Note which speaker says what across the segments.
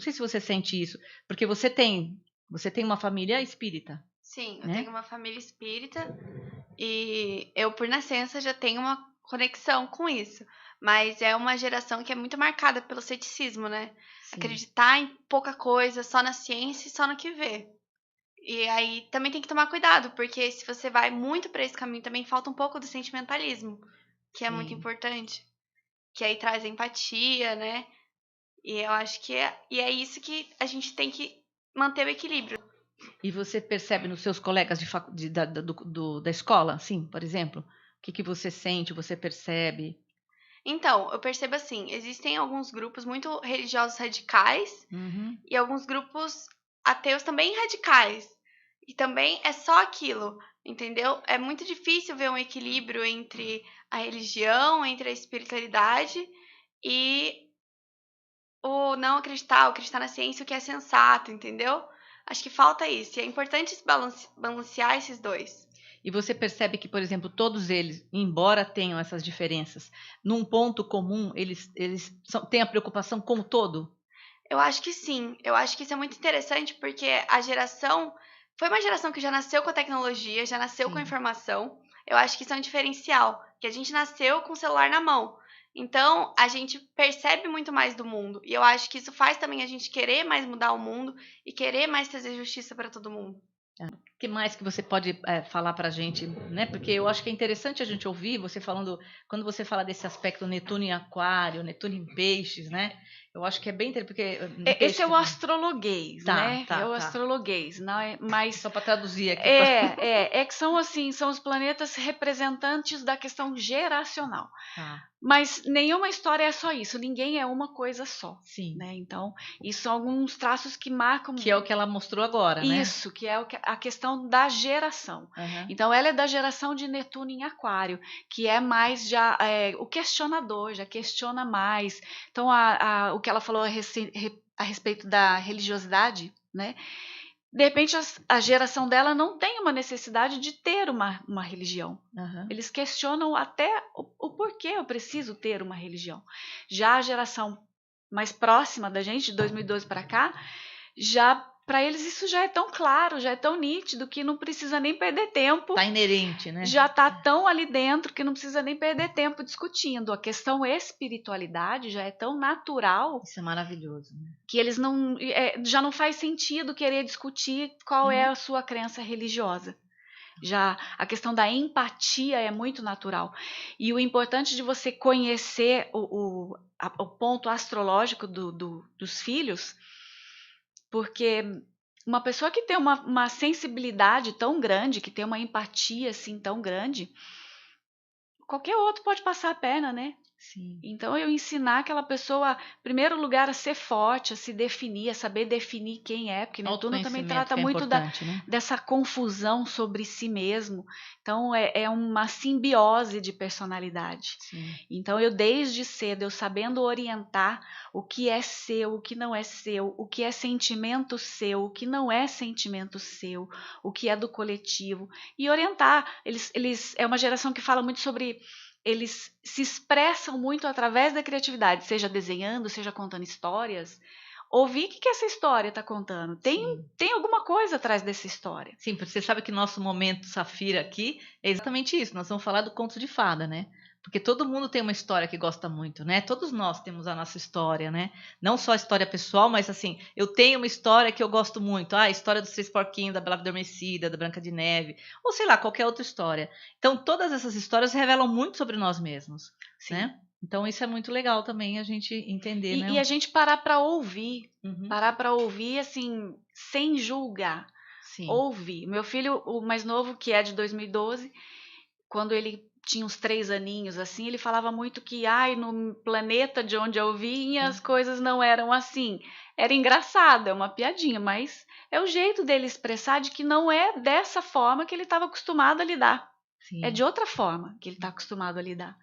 Speaker 1: Não sei se você sente isso, porque você tem uma família espírita,
Speaker 2: Sim, eu
Speaker 1: né?
Speaker 2: tenho uma família espírita e eu, por nascença, já tenho uma conexão com isso. Mas é uma geração que é muito marcada pelo ceticismo, né?
Speaker 1: Sim.
Speaker 2: Acreditar em pouca coisa, só na ciência e só no que vê. E aí também tem que tomar cuidado, porque se você vai muito para esse caminho, também falta um pouco do sentimentalismo, que é muito
Speaker 1: Sim.
Speaker 2: importante. Que aí traz empatia, né? E eu acho que é isso que a gente tem que manter o equilíbrio.
Speaker 1: E você percebe nos seus colegas da escola, sim, por exemplo? O que você sente, você percebe?
Speaker 2: Então, eu percebo assim, existem alguns grupos muito religiosos radicais
Speaker 1: Uhum.
Speaker 2: e alguns grupos ateus também radicais. E também é só aquilo, entendeu? É muito difícil ver um equilíbrio entre a religião, entre a espiritualidade e o não acreditar, o acreditar na ciência, o que é sensato, entendeu? Acho que falta isso. E é importante balancear esses dois.
Speaker 1: E você percebe que, por exemplo, todos eles, embora tenham essas diferenças, num ponto comum, têm a preocupação com o todo?
Speaker 2: Eu acho que sim. Eu acho que isso é muito interessante porque a geração foi uma geração que já nasceu com a tecnologia, já nasceu com a
Speaker 1: Sim.
Speaker 2: informação. Eu acho que isso é um diferencial, que a gente nasceu com o celular na mão. Então, a gente percebe muito mais do mundo. E eu acho que isso faz também a gente querer mais mudar o mundo e querer mais trazer justiça para todo mundo.
Speaker 1: O que mais que você pode falar para a gente, né? Porque eu acho que é interessante a gente ouvir você falando, quando você fala desse aspecto Netuno em Aquário, Netuno em Peixes, né? Eu acho que é bem interessante, porque em
Speaker 3: Esse é o
Speaker 1: Peixes,
Speaker 3: astrologuês,
Speaker 1: tá,
Speaker 3: né?
Speaker 1: tá,
Speaker 3: É o
Speaker 1: tá.
Speaker 3: astrologuês, não é? Mas
Speaker 1: Só para traduzir aqui.
Speaker 3: é que são assim, são os planetas representantes da questão geracional.
Speaker 1: Tá.
Speaker 3: Mas nenhuma história é só isso, ninguém é uma coisa só.
Speaker 1: Sim.
Speaker 3: Né? Então, isso são alguns traços que marcam.
Speaker 1: Que é o que ela mostrou agora, né?
Speaker 3: Isso, que é a questão da geração.
Speaker 1: Uhum.
Speaker 3: Então, ela é da geração de Netuno em Aquário, que é mais já o questionador, já questiona mais. Então, o que ela falou a respeito da religiosidade, né? De repente, a geração dela não tem uma necessidade de ter uma religião.
Speaker 1: Uhum.
Speaker 3: Eles questionam até o porquê eu preciso ter uma religião. Já a geração mais próxima da gente, de 2012 para cá, já para eles isso já é tão claro, já é tão nítido que não precisa nem perder tempo.
Speaker 1: Tá inerente, né?
Speaker 3: Já tá tão ali dentro que não precisa nem perder tempo discutindo. A questão espiritualidade já é tão natural.
Speaker 1: Isso é maravilhoso, né?
Speaker 3: Que eles não já não faz sentido querer discutir qual é a sua crença religiosa. Já a questão da empatia é muito natural. E o importante de você conhecer o ponto astrológico dos filhos, porque uma pessoa que tem uma sensibilidade tão grande, que tem uma empatia assim tão grande, qualquer outro pode passar a perna, né?
Speaker 1: Sim.
Speaker 3: Então, eu ensinar aquela pessoa, em primeiro lugar, a ser forte, a se definir, a saber definir quem é, porque Netuno também trata muito
Speaker 1: né?
Speaker 3: dessa confusão sobre si mesmo. Então, é uma simbiose de personalidade.
Speaker 1: Sim.
Speaker 3: Então, eu desde cedo, eu sabendo orientar o que é seu, o que não é seu, o que é sentimento seu, o que não é sentimento seu, o que é do coletivo, e orientar. Eles é uma geração que fala muito sobre. Eles se expressam muito através da criatividade, seja desenhando, seja contando histórias. Ouvir o que essa história está contando. Tem alguma coisa atrás dessa história.
Speaker 1: Sim, porque você sabe que nosso momento Safira aqui é exatamente isso. Nós vamos falar do conto de fada, né? Porque todo mundo tem uma história que gosta muito, né? Todos nós temos a nossa história, né? Não só a história pessoal, mas assim, eu tenho uma história que eu gosto muito. Ah, a história dos Três Porquinhos, da Bela Adormecida, da Branca de Neve, ou sei lá, qualquer outra história. Então, todas essas histórias revelam muito sobre nós mesmos,
Speaker 3: Sim.
Speaker 1: né? Então, isso é muito legal também a gente entender, né?
Speaker 3: E a gente parar para ouvir. Parar para ouvir, assim, sem julgar.
Speaker 1: Sim.
Speaker 3: Ouvir. Meu filho, o mais novo, que é de 2012, quando ele tinha uns 3 aninhos, assim, ele falava muito que, no planeta de onde eu vinha, as coisas não eram assim. Era engraçado, é uma piadinha, mas é o jeito dele expressar de que não é dessa forma que ele estava acostumado a lidar.
Speaker 1: Sim.
Speaker 3: É de outra forma que ele está acostumado a lidar.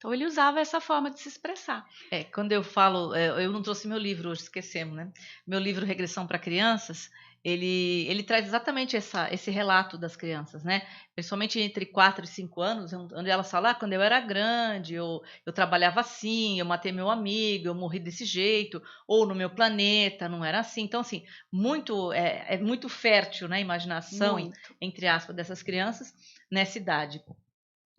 Speaker 3: Então ele usava essa forma de se expressar.
Speaker 1: Quando eu falo, eu não trouxe meu livro hoje, esquecemos, né? Meu livro Regressão para Crianças, ele traz exatamente esse relato das crianças, né? Principalmente entre 4 e 5 anos, onde elas falam, quando eu era grande, eu trabalhava assim, eu matei meu amigo, eu morri desse jeito, ou no meu planeta, não era assim. Então, assim, é muito fértil, né, a imaginação,
Speaker 3: Muito.
Speaker 1: entre aspas, dessas crianças nessa idade.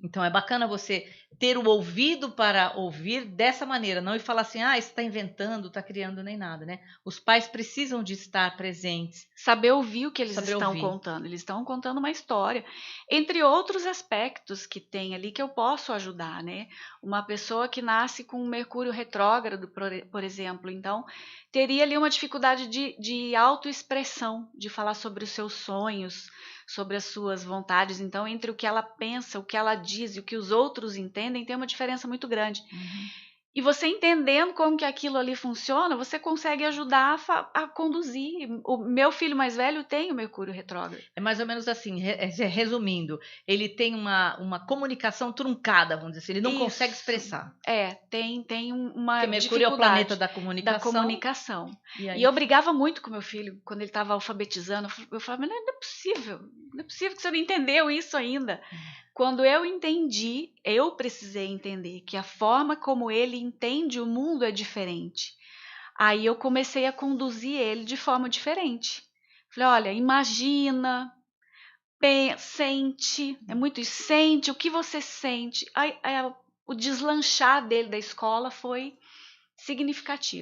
Speaker 1: Então é bacana você ter o ouvido para ouvir dessa maneira, não e falar assim, você está inventando, está criando nem nada, né? Os pais precisam de estar presentes.
Speaker 3: Saber ouvir o que eles
Speaker 1: Saber
Speaker 3: estão
Speaker 1: ouvir.
Speaker 3: contando. Eles estão contando uma história. Entre outros aspectos que tem ali que eu posso ajudar, né? Uma pessoa que nasce com Mercúrio retrógrado, por exemplo, então teria ali uma dificuldade de autoexpressão, de falar sobre os seus sonhos, sobre as suas vontades. Então, entre o que ela pensa, o que ela diz e o que os outros entendem, tem uma diferença muito grande. E você entendendo como que aquilo ali funciona, você consegue ajudar a conduzir. O meu filho mais velho tem o Mercúrio retrógrado.
Speaker 1: É mais ou menos assim, resumindo, ele tem uma comunicação truncada, vamos dizer assim, ele não consegue expressar.
Speaker 3: Tem uma
Speaker 1: Porque Mercúrio
Speaker 3: dificuldade
Speaker 1: é o planeta da
Speaker 3: comunicação.
Speaker 1: E
Speaker 3: eu brigava muito com meu filho quando ele estava alfabetizando. Eu falava, mas não é possível que você não entendeu isso ainda. Quando eu entendi, eu precisei entender que a forma como ele entende o mundo é diferente. Aí eu comecei a conduzir ele de forma diferente. Falei, olha, imagina, sente, é muito isso, sente o que você sente. O deslanchar dele da escola foi significativo.